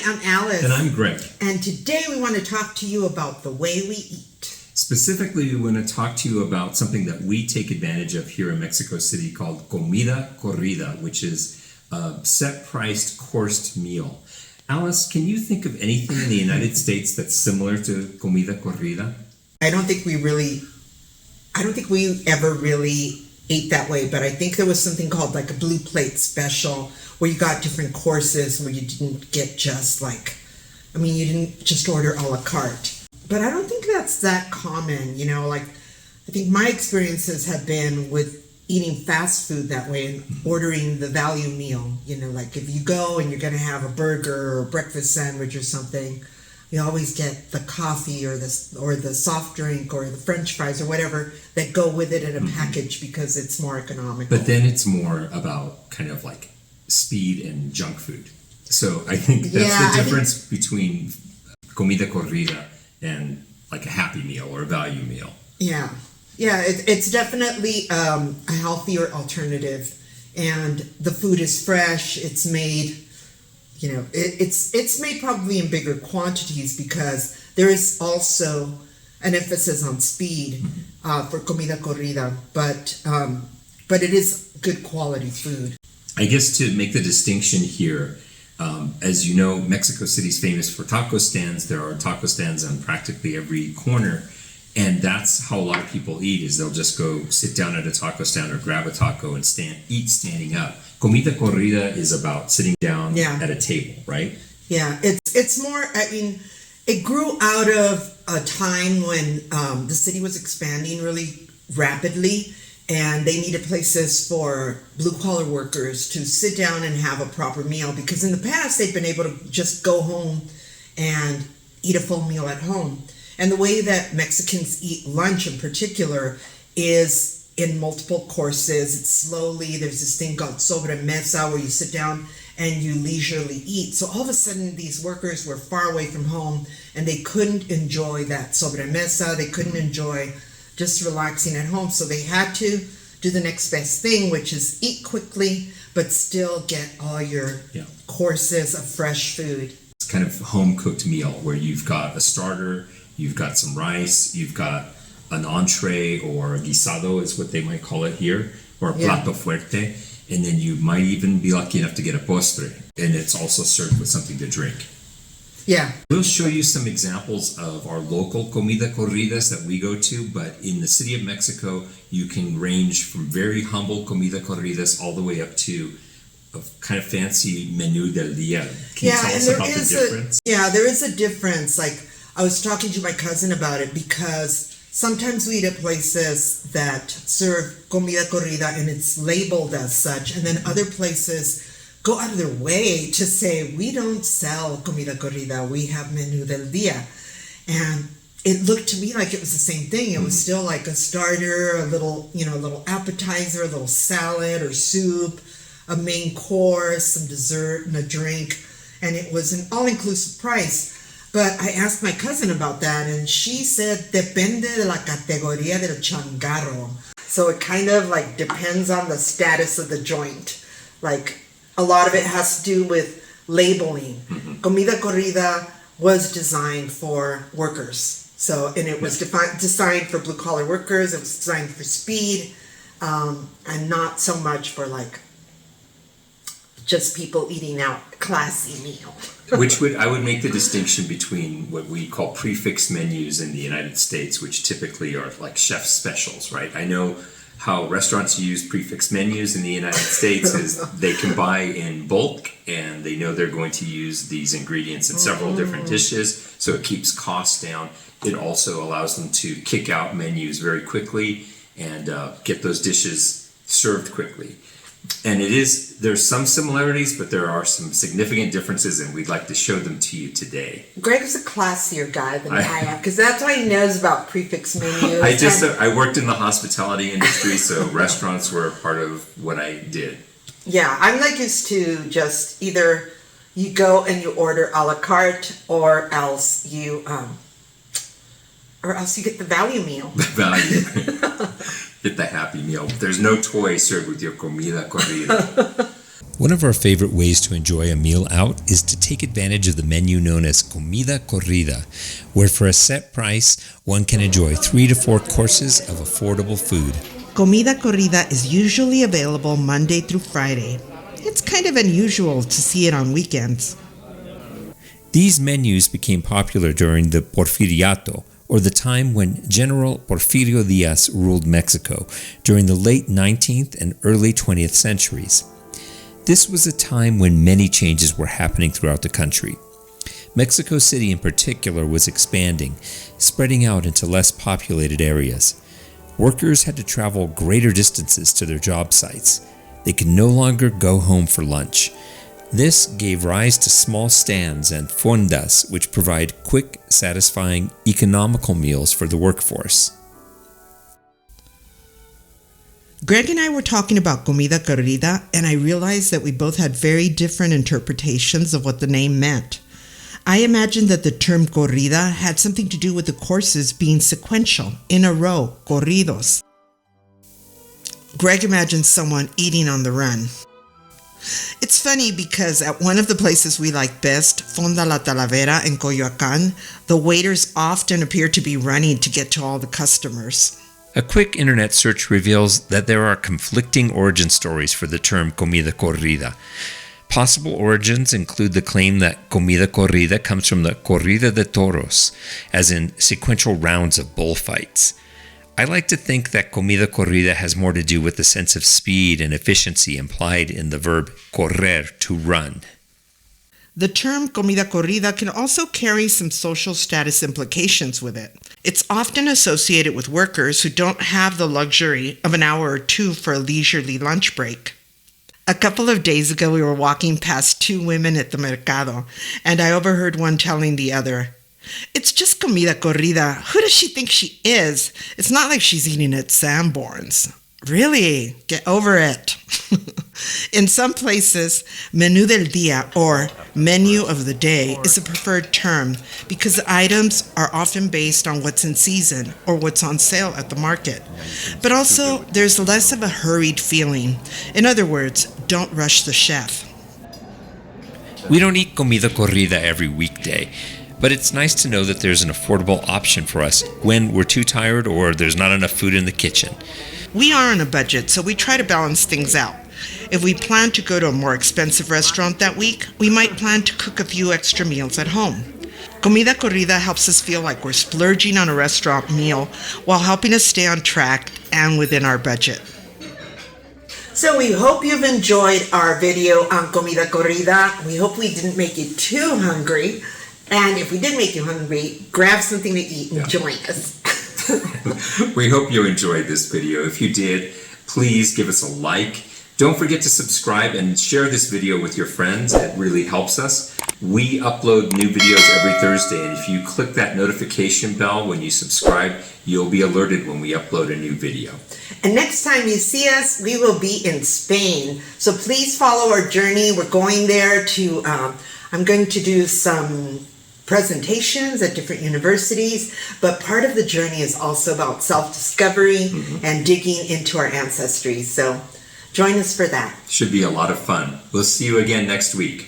I'm Alice. And I'm Greg. And today we want to talk to you about the way we eat. Specifically, we want to talk to you about something that we take advantage of here in Mexico City called Comida Corrida, which is a set-priced coursed meal. Alice, can you think of anything in the United States that's similar to Comida Corrida? I don't think we ever really ate that way, but I think there was something called like a blue plate special where you got different courses where you didn't get just you didn't just order a la carte. But I don't think that's that common, I think my experiences have been with eating fast food that way and ordering the value meal, like if you go and you're going to have a burger or a breakfast sandwich or something, you always get the coffee or the soft drink or the French fries or whatever that go with it in a package because it's more economical. But then it's more about kind of like speed and junk food. So I think that's the difference between Comida Corrida and like a Happy Meal or a value meal. Yeah, it's definitely a healthier alternative, and the food is fresh. It's made, it's made probably in bigger quantities because there is also an emphasis on speed for Comida Corrida, but it is good quality food. I guess to make the distinction here, as you know, Mexico City's famous for taco stands. There are taco stands on practically every corner, and that's how a lot of people eat, is they'll just go sit down at a taco stand or grab a taco and eat standing up. Comida Corrida is about sitting down at a table, right? Yeah, it's more, it grew out of a time when the city was expanding really rapidly, and they needed places for blue-collar workers to sit down and have a proper meal, because in the past they'd been able to just go home and eat a full meal at home. And the way that Mexicans eat lunch in particular is in multiple courses. It's slowly. There's this thing called sobremesa where you sit down and you leisurely eat. So all of a sudden these workers were far away from home and they couldn't enjoy that sobremesa. They couldn't enjoy just relaxing at home. So they had to do the next best thing, which is eat quickly, but still get all your courses of fresh food. It's kind of home-cooked meal where you've got a starter, you've got some rice, you've got an entree, or guisado is what they might call it here, or a plato fuerte, and then you might even be lucky enough to get a postre, and it's also served with something to drink. Yeah. We'll show you some examples of our local comida corridas that we go to, but in the city of Mexico, you can range from very humble comida corridas all the way up to a kind of fancy menú del día. Can you tell us about the difference? There is a difference. Like, I was talking to my cousin about it because sometimes we eat at places that serve comida corrida and it's labeled as such, and then other places go out of their way to say, we don't sell comida corrida, we have menú del día. And it looked to me like it was the same thing. It was still like a starter, a little appetizer, a little salad or soup, a main course, some dessert and a drink, and it was an all-inclusive price. But I asked my cousin about that, and she said, depende de la categoría del changarro. So it kind of like depends on the status of the joint. Like, a lot of it has to do with labeling. Comida Corrida was designed for workers. And it was designed for blue-collar workers. It was designed for speed, and not so much for just people eating out a classy meal. I would make the distinction between what we call prefix menus in the United States, which typically are like chef specials, right? I know how restaurants use prefix menus in the United States is they can buy in bulk and they know they're going to use these ingredients in several different dishes, so it keeps costs down. It also allows them to kick out menus very quickly and get those dishes served quickly. And there's some similarities, but there are some significant differences, and we'd like to show them to you today. Greg is a classier guy than I am, because that's why he knows about prefix menus. I worked in the hospitality industry, so restaurants were a part of what I did. Yeah, I'm used to just either you go and you order a la carte, or else you get the value meal. The value. Get the Happy Meal. There's no toy served with your Comida Corrida. One of our favorite ways to enjoy a meal out is to take advantage of the menu known as Comida Corrida, where for a set price, one can enjoy 3 to 4 courses of affordable food. Comida Corrida is usually available Monday through Friday. It's kind of unusual to see it on weekends. These menus became popular during the Porfiriato, or the time when General Porfirio Diaz ruled Mexico during the late 19th and early 20th centuries. This was a time when many changes were happening throughout the country. Mexico City in particular was expanding, spreading out into less populated areas. Workers had to travel greater distances to their job sites. They could no longer go home for lunch. This gave rise to small stands and fondas, which provide quick, satisfying, economical meals for the workforce. Greg and I were talking about Comida Corrida, and I realized that we both had very different interpretations of what the name meant. I imagined that the term corrida had something to do with the courses being sequential, in a row, corridos. Greg imagined someone eating on the run. It's funny because at one of the places we like best, Fonda La Talavera in Coyoacán, the waiters often appear to be running to get to all the customers. A quick internet search reveals that there are conflicting origin stories for the term Comida Corrida. Possible origins include the claim that Comida Corrida comes from the Corrida de Toros, as in sequential rounds of bullfights. I like to think that Comida Corrida has more to do with the sense of speed and efficiency implied in the verb correr, to run. The term Comida Corrida can also carry some social status implications with it. It's often associated with workers who don't have the luxury of an hour or two for a leisurely lunch break. A couple of days ago, we were walking past 2 women at the mercado, and I overheard one telling the other, "It's just Comida Corrida. Who does she think she is? It's not like she's eating at Sanborn's." Really? Get over it. In some places, menú del día, or menu of the day, is a preferred term because the items are often based on what's in season or what's on sale at the market. But also, there's less of a hurried feeling. In other words, don't rush the chef. We don't eat Comida Corrida every weekday, but it's nice to know that there's an affordable option for us when we're too tired or there's not enough food in the kitchen. We are on a budget, so we try to balance things out. If we plan to go to a more expensive restaurant that week, we might plan to cook a few extra meals at home. Comida Corrida helps us feel like we're splurging on a restaurant meal while helping us stay on track and within our budget. So we hope you've enjoyed our video on Comida Corrida. We hope we didn't make you too hungry. And if we did make you hungry, grab something to eat and join us. We hope you enjoyed this video. If you did, please give us a like. Don't forget to subscribe and share this video with your friends. It really helps us. We upload new videos every Thursday, and if you click that notification bell when you subscribe, you'll be alerted when we upload a new video. And next time you see us, we will be in Spain. So please follow our journey. We're going there to, I'm going to do some presentations at different universities, but part of the journey is also about self-discovery and digging into our ancestry. So join us for that. Should be a lot of fun. We'll see you again next week.